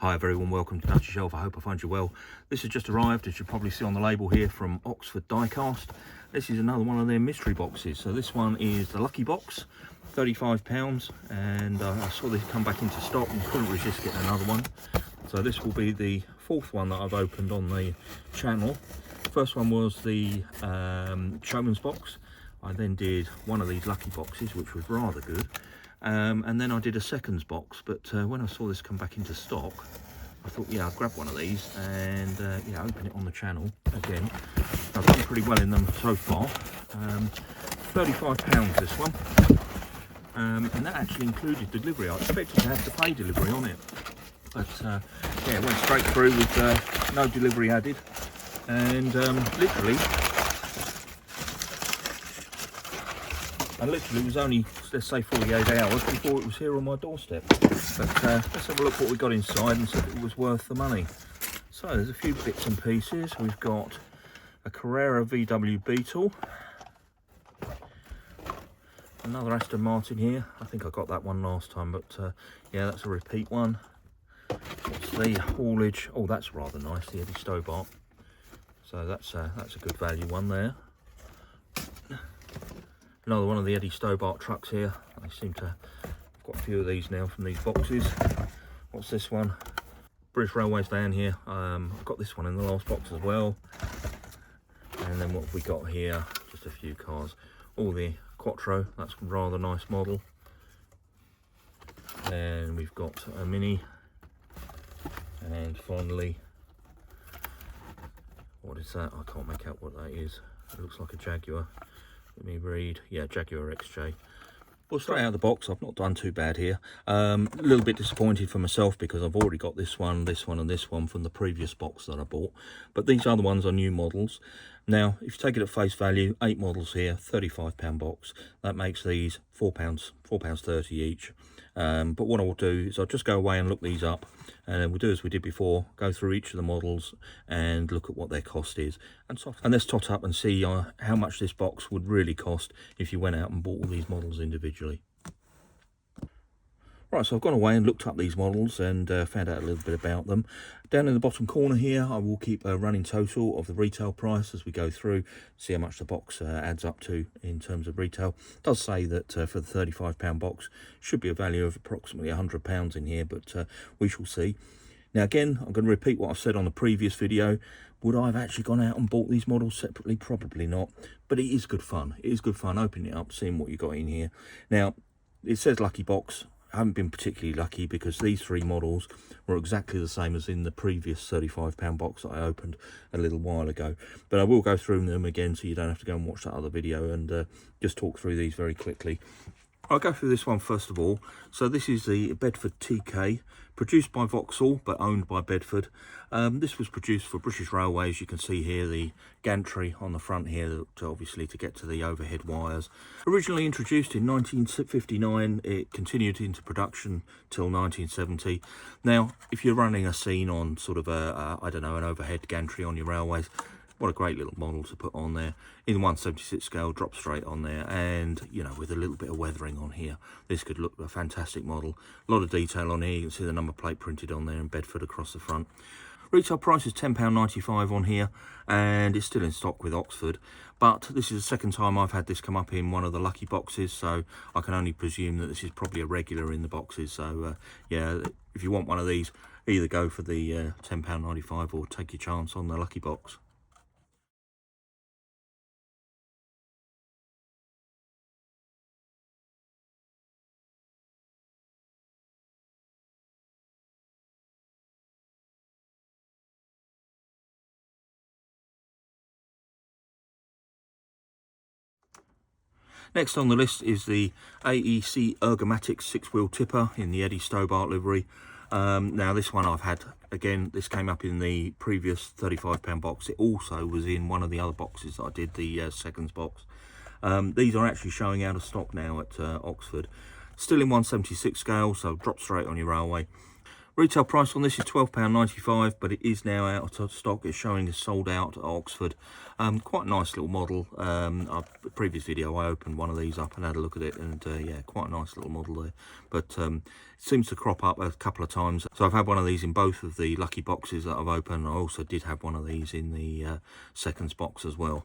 Hi everyone, welcome to Dutch Shelf. I hope I find you well. This has just arrived, as you probably see on the label here, from Oxford Diecast. This is another one of their mystery boxes. So this one is the Lucky Box, £35, and I saw this come back into stock and couldn't resist getting another one. So this will be the fourth one that I've opened on the channel. First one was the Showman's box. I then did one of these Lucky Boxes, which was rather good. And then I did a seconds box, but when I saw this come back into stock, I thought, yeah, I'll grab one of these and yeah, open it on the channel again. I've done pretty well in them so far. £35 this one, and that actually included delivery. I expected to have to pay delivery on it, but yeah, it went straight through with no delivery added, and literally it was only, let's say, 48 hours before it was here on my doorstep. But let's have a look what we got inside and see if it was worth the money. So there's a few bits and pieces. We've got a Carrera VW Beetle, another Aston Martin here. I think I got that one last time, but yeah, that's a repeat one. What's the haulage? Oh, that's rather nice, the Eddie Stobart. So that's a good value one there. Another one of the Eddie Stobart trucks here. I seem to have got a few of these now from these boxes. What's this one? British Railways van here. I've got this one in the last box as well. And then what have we got here? Just a few cars. All the Quattro, that's a rather nice model. And we've got a Mini. And finally, what is that? I can't make out what that is. It looks like a Jaguar. Let me read. Yeah, Jaguar XJ. Well, straight out of the box, I've not done too bad here. A little bit disappointed for myself because I've already got this one, and this one from the previous box that I bought. But these other ones are new models. Now, if you take it at face value, 8 models here, £35 box. That makes these £4.30 each. But what I will do is I'll just go away and look these up, and then we'll do as we did before, go through each of the models and look at what their cost is, and let's tot up and see how much this box would really cost if you went out and bought all these models individually. Right, so I've gone away and looked up these models and found out a little bit about them. Down in the bottom corner here, I will keep a running total of the retail price as we go through, see how much the box adds up to in terms of retail. It does say that for the £35 box, should be a value of approximately £100 in here, but we shall see. Now again, I'm going to repeat what I've said on the previous video. Would I have actually gone out and bought these models separately? Probably not, but it is good fun. It is good fun opening it up, seeing what you got in here. Now, it says Lucky Box. I haven't been particularly lucky because these 3 models were exactly the same as in the previous £35 box that I opened a little while ago. But I will go through them again so you don't have to go and watch that other video, and just talk through these very quickly. I'll go through this one first of all. So this is the Bedford TK, produced by Vauxhall but owned by Bedford. This was produced for British Railways. You can see here the gantry on the front here, obviously to get to the overhead wires. Originally introduced in 1959, it continued into production till 1970. Now, if you're running a scene on sort of I don't know, an overhead gantry on your railways, what a great little model to put on there. In 1/76 scale, drop straight on there, and you know, with a little bit of weathering on here, this could look a fantastic model. A lot of detail on here. You can see the number plate printed on there in Bedford across the front. Retail price is £10.95 on here, and it's still in stock with Oxford. But this is the second time I've had this come up in one of the Lucky Boxes, so I can only presume that this is probably a regular in the boxes. So yeah, if you want one of these, either go for the £10.95 or take your chance on the Lucky Box. Next on the list is the Aec Ergomatic 6-wheel tipper in the Eddie Stobart livery. Now this one I've had, again, this came up in the previous £35 box. It also was in one of the other boxes that I did, the seconds box. These are actually showing out of stock now at Oxford. Still in 1/76 scale, so drop straight on your railway. Retail price on this is £12.95, but it is now out of stock. It's showing is sold out at Oxford. Quite a nice little model. The previous video I opened one of these up and had a look at it, and yeah, quite a nice little model there. But it seems to crop up a couple of times. So I've had one of these in both of the lucky boxes that I've opened. I also did have one of these in the seconds box as well.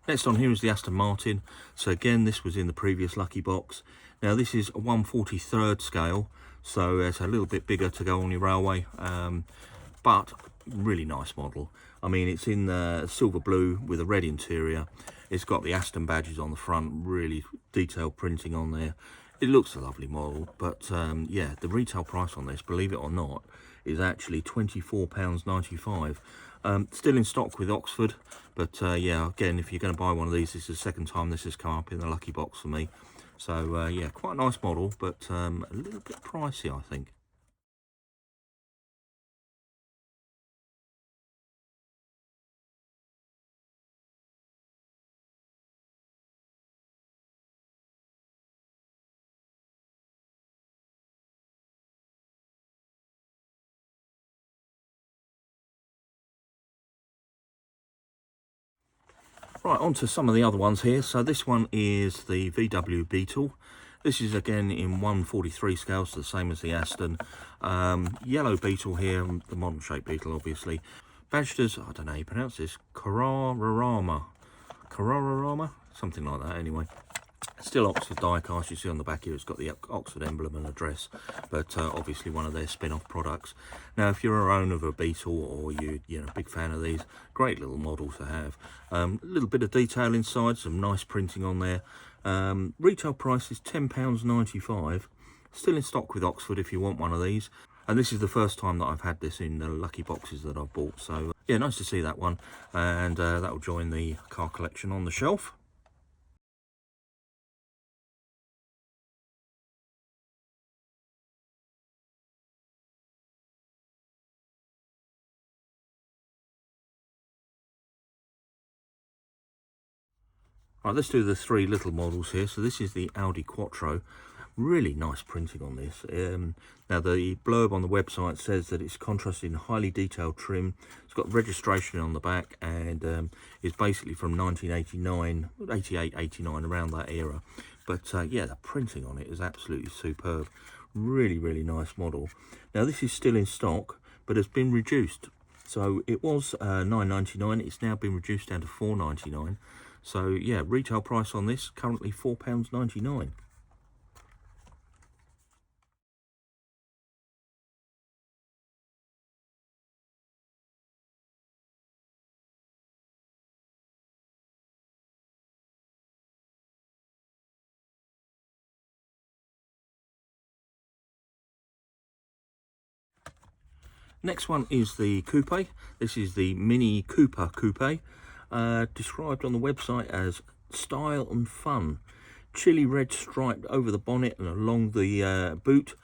Next on here is the Aston Martin. So again, this was in the previous lucky box. Now this is a 1/43 scale, so it's a little bit bigger to go on your railway, but really nice model. I mean, it's in silver blue with a red interior. It's got the Aston badges on the front, really detailed printing on there. It looks a lovely model, but yeah, the retail price on this, believe it or not, is actually £24.95. Still in stock with Oxford, but yeah, again, if you're going to buy one of these, this is the second time this has come up in the lucky box for me. So yeah, quite a nice model, but a little bit pricey, I think. Right, on to some of the other ones here. So this one is the VW Beetle. This is again in 1/43 scale, so the same as the Aston. Yellow Beetle here, the modern shape Beetle obviously. Badged as, I don't know how you pronounce this, Carrarama, something like that anyway. Still Oxford Diecast. You see on the back here it's got the Oxford emblem and address, but obviously one of their spin-off products. Now if you're a owner of a Beetle, or you're a big fan of these, great little model to have. A little bit of detail inside, some nice printing on there. Retail price is £10.95. Still in stock with Oxford if you want one of these. And this is the first time that I've had this in the lucky boxes that I've bought. So yeah, nice to see that one. And that will join the car collection on the shelf. Right, let's do the three little models here. So this is the Audi Quattro. Really nice printing on this. Now the blurb on the website says that it's contrasted in highly detailed trim. It's got registration on the back, and it's basically from 1989, 88, 89, around that era. But yeah, the printing on it is absolutely superb. Really, really nice model. Now this is still in stock, but has been reduced. So it was £9.99. It's now been reduced down to £4.99. So yeah, retail price on this currently £4.99. Next one is the Coupe. This is the Mini Cooper Coupe, described on the website as style and fun. Chili red striped over the bonnet and along the boot.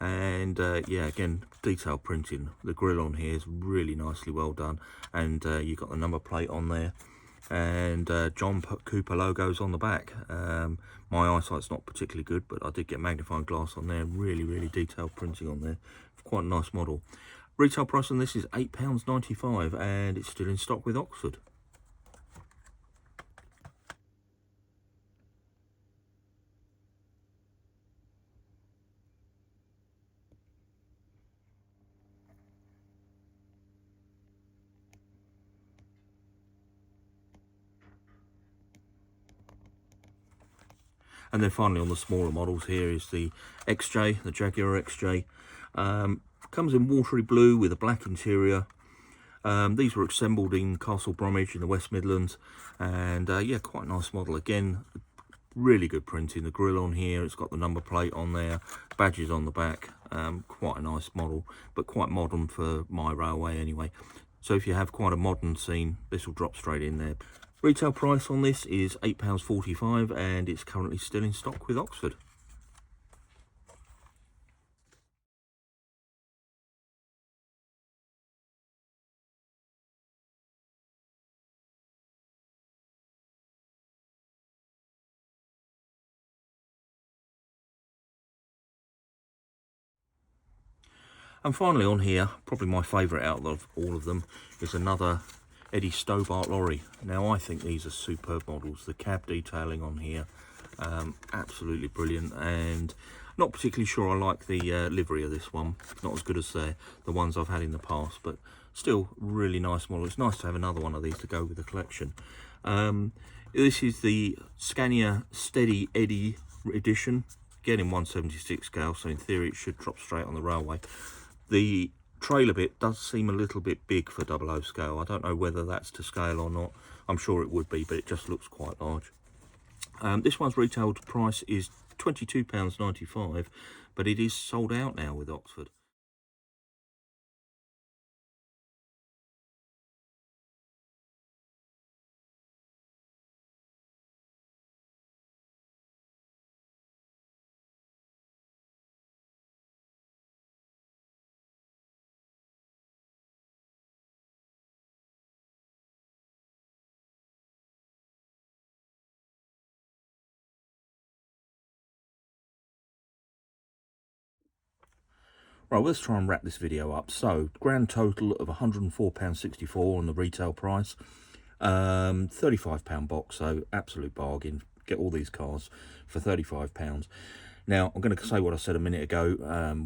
And yeah, again, detail printing. The grille on here is really nicely well done. And you've got the number plate on there. And John Cooper logos on the back. My eyesight's not particularly good, but I did get magnifying glass on there. Really, really detailed printing on there. Quite a nice model. Retail price on this is £8.95, and it's still in stock with Oxford. And then finally on the smaller models here is the XJ, the Jaguar XJ. Comes in watery blue with a black interior. These were assembled in Castle Bromwich in the West Midlands, and yeah, quite a nice model. Again, really good printing. The grille on here, it's got the number plate on there, badges on the back. Quite a nice model, but quite modern for my railway anyway. So if you have quite a modern scene, this will drop straight in there. Retail price on this is £8.45, and it's currently still in stock with Oxford. And finally on here, probably my favourite out of all of them, is another Eddie Stobart lorry. Now I think these are superb models. The cab detailing on here, absolutely brilliant, and not particularly sure I like the livery of this one. Not as good as the ones I've had in the past, but still really nice model. It's nice to have another one of these to go with the collection. This is the Scania Steady Eddie edition, again in 1/76 scale, so in theory it should drop straight on the railway. The trailer bit does seem a little bit big for 00 scale. I don't know whether that's to scale or not. I'm sure it would be, but it just looks quite large. This one's retailed price is £22.95, but it is sold out now with Oxford. Right, let's try and wrap this video up. So, grand total of £104.64 on the retail price. £35 box, so absolute bargain. Get all these cars for £35. Now, I'm going to say what I said a minute ago.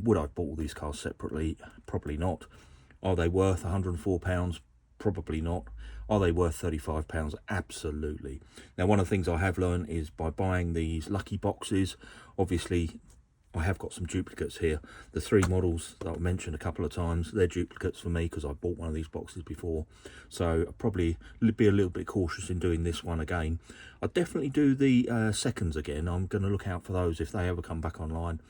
Would I have bought all these cars separately? Probably not. Are they worth £104? Probably not. Are they worth £35? Absolutely. Now, one of the things I have learned is by buying these lucky boxes, obviously I have got some duplicates here. The 3 models that I mentioned a couple of times, they're duplicates for me because I bought one of these boxes before. So I'll probably be a little bit cautious in doing this one again. I'll definitely do the seconds again. I'm going to look out for those if they ever come back online.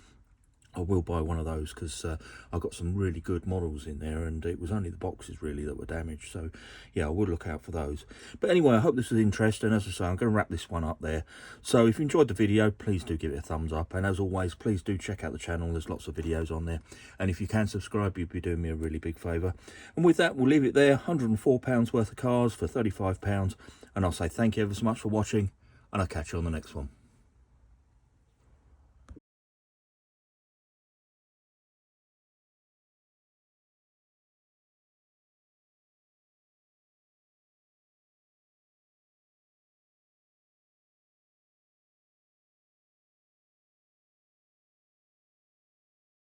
I will buy one of those because I've got some really good models in there, and it was only the boxes really that were damaged. So yeah, I would look out for those. But anyway, I hope this was interesting. As I say, I'm going to wrap this one up there. So if you enjoyed the video, please do give it a thumbs up, and as always, please do check out the channel. There's lots of videos on there, and if you can subscribe, you'd be doing me a really big favour. And with that, we'll leave it there. £104 worth of cars for £35, and I'll say thank you ever so much for watching, and I'll catch you on the next one.